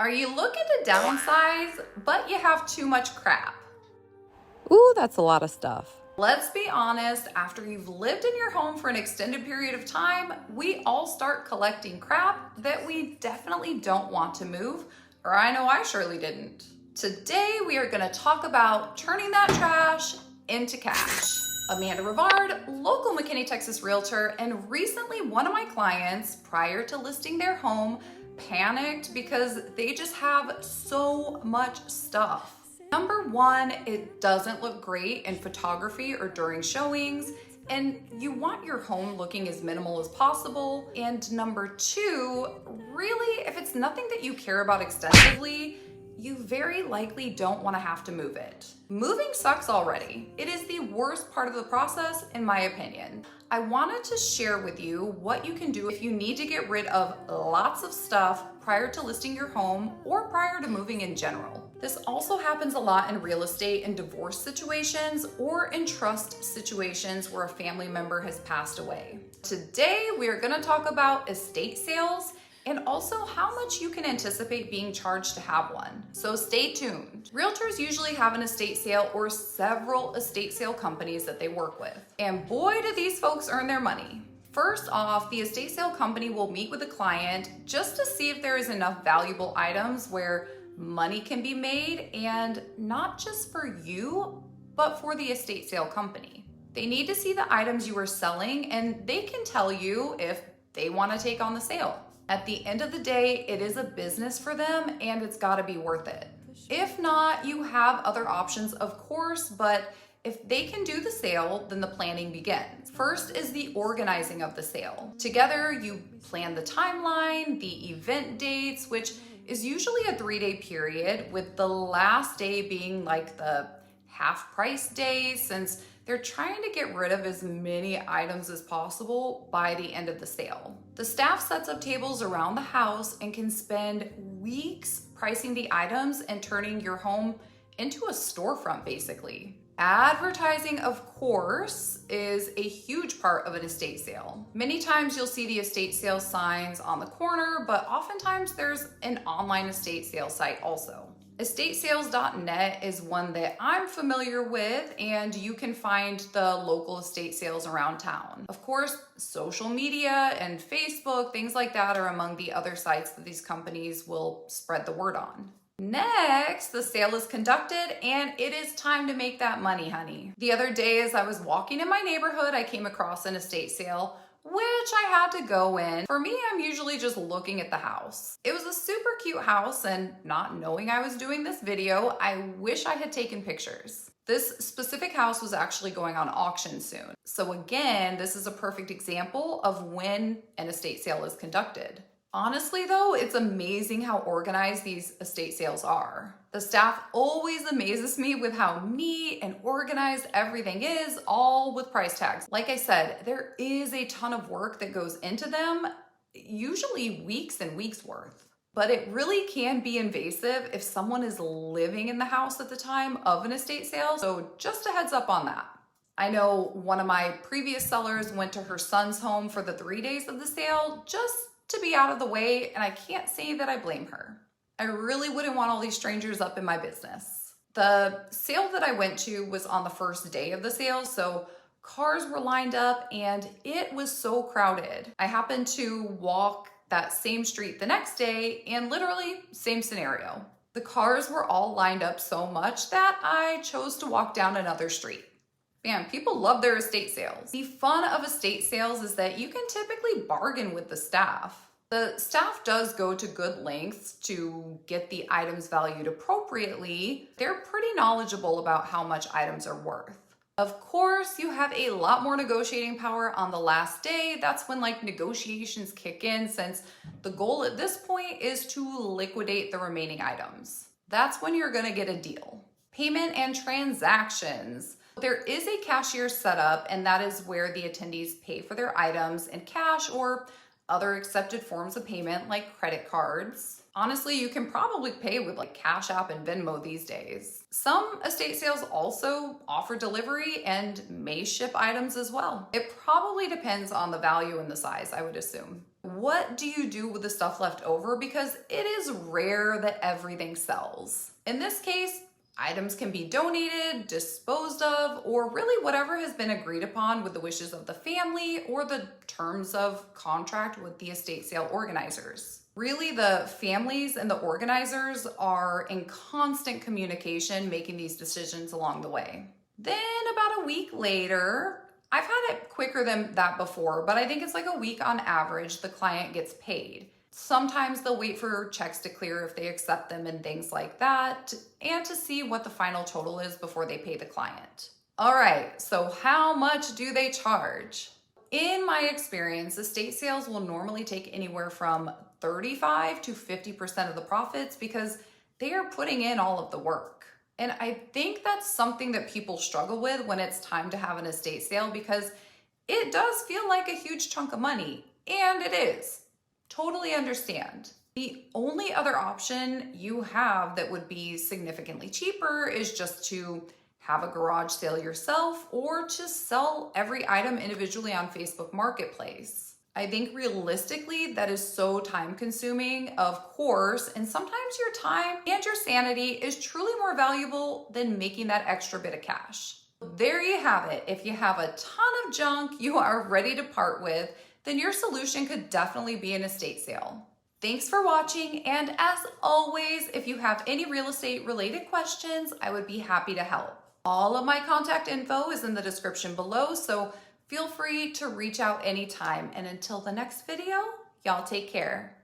Are you looking to downsize, but you have too much crap? Ooh, that's a lot of stuff. Let's be honest, after you've lived in your home for an extended period of time, we all start collecting crap that we definitely don't want to move, or I know I surely didn't. Today, we are going to talk about turning that trash into cash. Amanda Rivard, local McKinney, Texas realtor, and recently one of my clients, prior to listing their home, panicked because they just have so much stuff. Number one, it doesn't look great in photography or during showings, and you want your home looking as minimal as possible. And number two, really, if it's nothing that you care about extensively, you very likely don't want to have to move it. Moving sucks already. It is the worst part of the process, in my opinion. I wanted to share with you what you can do if you need to get rid of lots of stuff prior to listing your home or prior to moving in general. This also happens a lot in real estate and divorce situations or in trust situations where a family member has passed away. Today, we are going to talk about estate sales and also how much you can anticipate being charged to have one. So stay tuned. Realtors usually have an estate sale or several estate sale companies that they work with. And boy, do these folks earn their money. First off, the estate sale company will meet with a client just to see if there is enough valuable items where money can be made, and not just for you, but for the estate sale company. They need to see the items you are selling, and they can tell you if they want to take on the sale. At the end of the day, it is a business for them and it's got to be worth it. If not, you have other options, of course, but if they can do the sale, then the planning begins. First is the organizing of the sale. Together, you plan the timeline, the event dates, which is usually a 3-day period, with the last day being like the half price day, since they're trying to get rid of as many items as possible by the end of the sale. The staff sets up tables around the house and can spend weeks pricing the items and turning your home into a storefront, basically. Advertising, of course, is a huge part of an estate sale. Many times you'll see the estate sale signs on the corner, but oftentimes there's an online estate sale site also. EstateSales.net is one that I'm familiar with, and you can find the local estate sales around town. Of course, social media and Facebook, things like that, are among the other sites that these companies will spread the word on. Next, the sale is conducted and it is time to make that money, honey. The other day, as I was walking in my neighborhood, I came across an estate sale, which I had to go in. For me, I'm usually just looking at the house. It was a super cute house, and not knowing I was doing this video, I wish I had taken pictures. This specific house was actually going on auction soon. So again, this is a perfect example of when an estate sale is conducted. Honestly though, it's amazing how organized these estate sales are. The staff always amazes me with how neat and organized everything is, all with price tags. Like I said, there is a ton of work that goes into them, usually weeks and weeks worth. But it really can be invasive if someone is living in the house at the time of an estate sale, so just a heads up on that. I know one of my previous sellers went to her son's home for the 3 days of the sale just to be out of the way, and I can't say that I blame her. I really wouldn't want all these strangers up in my business. The sale that I went to was on the first day of the sale, so cars were lined up and it was so crowded. I happened to walk that same street the next day and literally same scenario. The cars were all lined up so much that I chose to walk down another street. Man, people love their estate sales. The fun of estate sales is that you can typically bargain with the staff. The staff does go to good lengths to get the items valued appropriately. They're pretty knowledgeable about how much items are worth. Of course, you have a lot more negotiating power on the last day. That's when negotiations kick in, since the goal at this point is to liquidate the remaining items. That's when you're gonna get a deal. Payment and transactions. There is a cashier set up, and that is where the attendees pay for their items in cash or other accepted forms of payment like credit cards. Honestly, you can probably pay with Cash App and Venmo these days. Some estate sales also offer delivery and may ship items as well. It probably depends on the value and the size, I would assume. What do you do with the stuff left over? Because it is rare that everything sells. In this case, items can be donated, disposed of, or really whatever has been agreed upon with the wishes of the family or the terms of contract with the estate sale organizers. Really, the families and the organizers are in constant communication, making these decisions along the way. Then, about a week later, I've had it quicker than that before, but I think it's like a week on average, the client gets paid. Sometimes they'll wait for checks to clear if they accept them and things like that, and to see what the final total is before they pay the client. All right, so how much do they charge? In my experience, estate sales will normally take anywhere from 35 to 50% of the profits because they are putting in all of the work. And I think that's something that people struggle with when it's time to have an estate sale because it does feel like a huge chunk of money, and it is. Totally understand. The only other option you have that would be significantly cheaper is just to have a garage sale yourself or to sell every item individually on Facebook Marketplace. I think realistically, that is so time consuming, of course, and sometimes your time and your sanity is truly more valuable than making that extra bit of cash. There you have it. If you have a ton of junk you are ready to part with, then your solution could definitely be an estate sale. Thanks for watching, and as always, if you have any real estate related questions, I would be happy to help. All of my contact info is in the description below, so feel free to reach out anytime. And until the next video, y'all take care.